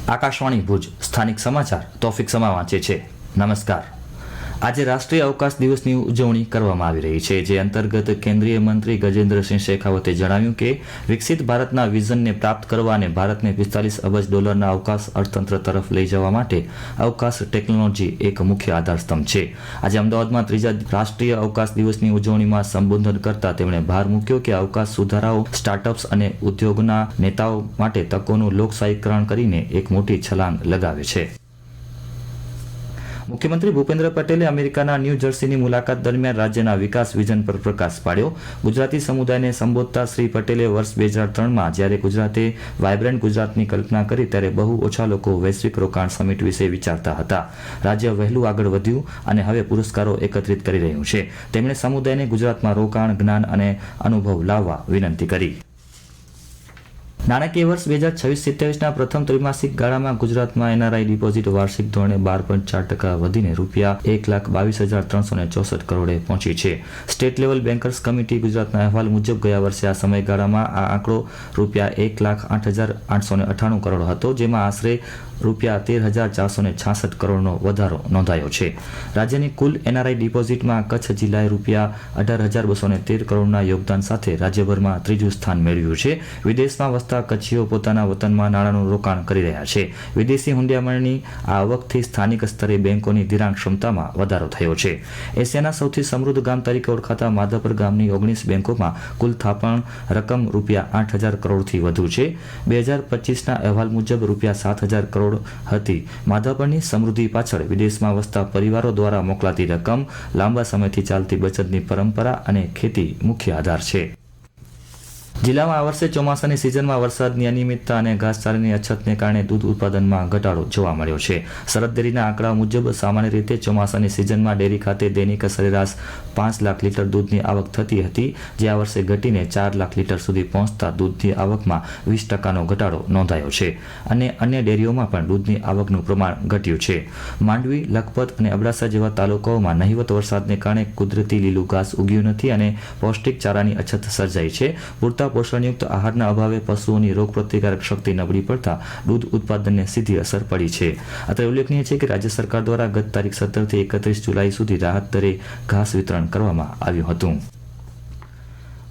આકાશવાણી ભુજ સ્થાનિક સમાચાર તોફિક સમા વાંચે છે। નમસ્કાર। આજે રાષ્ટ્રીય અવકાશ દિવસની ઉજવણી કરવામાં આવી રહી છે, જે અંતર્ગત કેન્દ્રીય મંત્રી ગજેન્દ્રસિંહ શેખાવતે જણાવ્યું કે વિકસિત ભારતના વિઝનને પ્રાપ્ત કરવા અને ભારતને $45 અબજ અવકાશ અર્થતંત્ર તરફ લઈ જવા માટે અવકાશ ટેકનોલોજી એક મુખ્ય આધારસ્તંભ છે। આજે અમદાવાદમાં ત્રીજા રાષ્ટ્રીય અવકાશ દિવસની ઉજવણીમાં સંબોધન કરતા તેમણે ભાર મૂક્યો કે અવકાશ સુધારાઓ સ્ટાર્ટઅપ્સ અને ઉદ્યોગના નેતાઓ માટે તકોનું લોકશાહીકરણ કરીને એક મોટી છલાંગ લગાવે છે। મુખ્યમંત્રી ભૂપેન્દ્ર પટેલે અમેરિકાના ન્યૂ જર્સીની મુલાકાત દરમિયાન રાજ્યના વિકાસ વિઝન પર પ્રકાશ પાડ્યો। ગુજરાતી સમુદાયને સંબોધતા શ્રી પટેલે વર્ષ 2003માં જ્યારે ગુજરાતે વાયબ્રન્ટ ગુજરાતની કલ્પના કરી ત્યારે બહુ ઓછા લોકો વૈશ્વિક રોકાણ સમિટ વિશે વિચારતા હતા। રાજ્ય વહેલું આગળ વધ્યું અને હવે પુરસ્કારો એકત્રિત કરી રહ્યું છે। તેમણે સમુદાયને ગુજરાતમાં રોકાણ, જ્ઞાન અને અનુભવ લાવવા વિનંતી કરી। નાણાકીય વર્ષ 2026-27ના પ્રથમ ત્રિમાસિક ગાળામાં ગુજરાતમાં એનઆરઆઈ ડિપોઝિટ વાર્ષિક ધોરણે 12.4% વધીને ₹1,22,364 કરોડે પહોંચી છે। સ્ટેટ લેવલ બેન્કર્સ કમિટી ગુજરાતના અહેવાલ મુજબ ગયા વર્ષે આ સમયગાળામાં આ આંકડો ₹1,08,898 કરોડ હતો, જેમાં આશરે ₹13,466 કરોડનો વધારો નોંધાયો છે। રાજ્યની કુલ એનઆરઆઈ ડિપોઝિટમાં કચ્છ જિલ્લાએ ₹18,213 કરોડના યોગદાન સાથે રાજ્યભરમાં ત્રીજું સ્થાન મેળવ્યું છે। વિદેશમાં વસતા કચ્છીઓ પોતાના વતનમાં નાણાંનું રોકાણ કરી રહ્યા છે। વિદેશી હુંડિયામણની આ આવકથી સ્થાનિક સ્તરે બેંકોની ધિરાણ ક્ષમતામાં વધારો થયો છે। એશિયાના સૌથી સમૃદ્ધ ગામ તરીકે ઓળખાતા માધાપર ગામની 19 બેંકોમાં કુલ થાપણ રકમ ₹8,000 કરોડથી વધુ છે। 2025ના અહેવાલ મુજબ ₹7,000 કરોડ હતી। માધાપરની સમૃદ્ધિ પાછળ વિદેશમાં વસતા પરિવારો દ્વારા મોકલાતી રકમ, લાંબા સમયથી ચાલતી બચતની પરંપરા અને ખેતી મુખ્ય આધાર છે। જિલ્લામાં આ વર્ષે ચોમાસાની સિઝનમાં વરસાદની અનિયમિતતા અને ઘાસચારાની અછતને કારણે દૂધ ઉત્પાદનમાં ઘટાડો જોવા મળ્યો છે। સરહદ ડેરીના આંકડા મુજબ સામાન્ય રીતે ચોમાસાની સિઝનમાં ડેરી ખાતે દૈનિક સરેરાશ 5 લાખ લીટર દૂધની આવક થતી હતી, જે આ વર્ષે ઘટીને 4 લાખ લીટર સુધી પહોંચતા દૂધની આવકમાં 20%નો ઘટાડો નોંધાયો છે અને અન્ય ડેરીઓમાં પણ દૂધની આવકનું પ્રમાણ ઘટ્યું છે। માંડવી, લખપત અને અબડાસા જેવા તાલુકાઓમાં નહિવત વરસાદને કારણે કુદરતી લીલું ઘાસ ઉગ્યું નથી અને પૌષ્ટિક ચારાની અછત સર્જાઈ છે। પૂરતા પોષણયુક્ત આહારના અભાવે પશુઓની રોગપ્રતિકારક શક્તિ નબળી પડતા દૂધ ઉત્પાદનને સીધી અસર પડી છે। અત્રે ઉલ્લેખનીય છે કે રાજ્ય સરકાર દ્વારા ગત તારીખ 17 થી 31 જુલાઈ સુધી રાહત દરે ઘાસ વિતરણ કરવામાં આવ્યું હતું।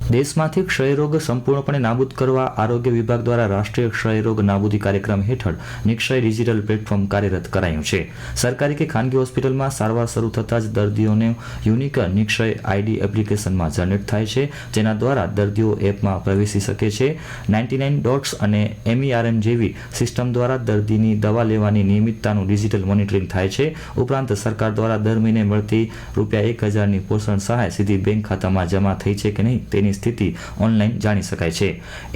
દેશમાંથી ક્ષયરોગ સંપૂર્ણપણે નાબૂદ કરવા આરોગ્ય વિભાગ દ્વારા રાષ્ટ્રીય ક્ષયરોગ નાબૂદી કાર્યક્રમ હેઠળ નિક્ષય ડિજિટલ પ્લેટફોર્મ કાર્યરત કરાયું છે। સરકારી કે ખાનગી હોસ્પિટલમાં સારવાર શરૂ થતાં જ દર્દીઓને યુનિક નિક્ષય આઈડી એપ્લિકેશનમાં જનરેટ થાય છે, જેના દ્વારા દર્દીઓ એપમાં પ્રવેશી શકે છે। 99 ડોટ્સ અને MERM જેવી સિસ્ટમ દ્વારા દર્દીની દવા લેવાની નિયમિતતાનું ડિજિટલ મોનિટરિંગ થાય છે। ઉપરાંત સરકાર દ્વારા દર મહિને મળતી ₹1,000ની પોષણ સહાય સીધી બેંક ખાતામાં જમા થઈ છે કે નહીં તેની સ્થિતિ ઓનલાઈન જાણી શકાય છે।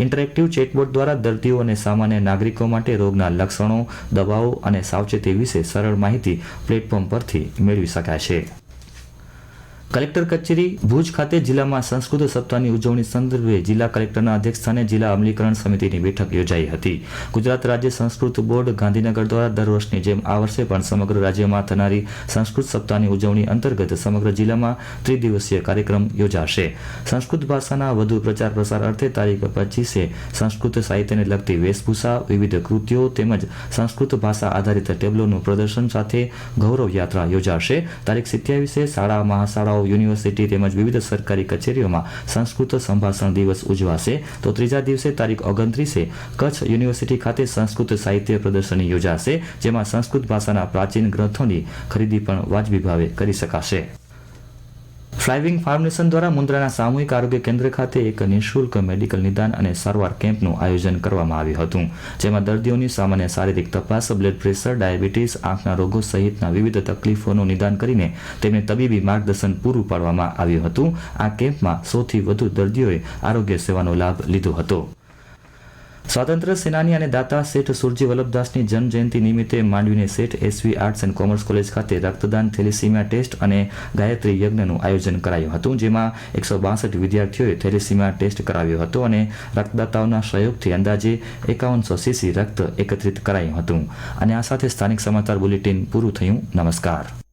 ઇન્ટરેક્ટિવ ચેટબોટ દ્વારા દર્દીઓ અને સામાન્ય નાગરિકો માટે રોગના લક્ષણો, દવાઓ અને સાવચેતી વિશે સરળ માહિતી પ્લેટફોર્મ પરથી મેળવી શકાય છે। કલેક્ટર કચેરી ભુજ ખાતે જિલ્લામાં સંસ્કૃત સપ્તાહની ઉજવણી સંદર્ભે જિલ્લા કલેક્ટરના અધ્યક્ષસ્થાને જિલ્લા અમલીકરણ સમિતિની બેઠક યોજાઈ હતી। ગુજરાત રાજ્ય સંસ્કૃત બોર્ડ ગાંધીનગર દ્વારા દર વર્ષની જેમ આ વર્ષે પણ સમગ્ર રાજ્યમાં થનારી સંસ્કૃત સપ્તાહની ઉજવણી અંતર્ગત સમગ્ર જિલ્લામાં ત્રિદિવસીય કાર્યક્રમ યોજાશે। સંસ્કૃત ભાષાના વધુ પ્રચાર પ્રસાર અર્થે તારીખ 25 સંસ્કૃત સાહિત્યને લગતી વેશભૂષા, વિવિધ કૃતિઓ તેમજ સંસ્કૃત ભાષા આધારિત ટેબ્લોનું પ્રદર્શન સાથે ગૌરવ યાત્રા યોજાશે। તારીખ 27 શાળા, મહાશાળાઓ, યુનિવર્સિટી તેમજ વિવિધ સરકારી કચેરીઓમાં સંસ્કૃત સંભાષણ દિવસ ઉજવાશે। તો ત્રીજા દિવસે તારીખ 29 કચ્છ યુનિવર્સિટી ખાતે સંસ્કૃત સાહિત્ય પ્રદર્શની યોજાશે, જેમાં સંસ્કૃત ભાષાના પ્રાચીન ગ્રંથોની ખરીદી પણ વાજબી ભાવે કરી શકાશે। ફ્લાઇવિંગ ફાઉન્ડેશન દ્વારા મુન્દ્રાના સામૂહિક આરોગ્ય કેન્દ્ર ખાતે એક નિઃશુલ્ક મેડિકલ નિદાન અને સારવાર કેમ્પનું આયોજન કરવામાં આવ્યું હતું, જેમાં દર્દીઓની સામાન્ય શારીરિક તપાસ, બ્લડ પ્રેશર, ડાયાબિટીસ, આંખના રોગો સહિતના વિવિધ તકલીફોનું નિદાન કરીને તેમને તબીબી માર્ગદર્શન પૂરું પાડવામાં આવ્યું હતું। આ કેમ્પમાં 100થી વધુ દર્દીઓએ આરોગ્ય સેવાનો લાભ લીધો હતો। સ્વાતંત્ર્ય સેનાની અને દાતા શેઠ સુરજી વલ્લભદાસની જન્મ જયંતિ નિમિત્તે માંડવીની શેઠ SV arts and commerce college ખાતે રક્તદાન, થેલેસીમિયા ટેસ્ટ અને ગાયત્રી યજ્ઞનું આયોજન કરાયું હતું, જેમાં 162 વિદ્યાર્થીઓએ થેલેસીમિયા ટેસ્ટ કરાવ્યો હતો અને રક્તદાતાઓના સહયોગથી અંદાજે 5100 cc રક્ત એકત્રિત કરાયું હતું। અને આ સાથે સ્થાનિક સમાચાર બુલેટિન પૂરું થયું। નમસ્કાર।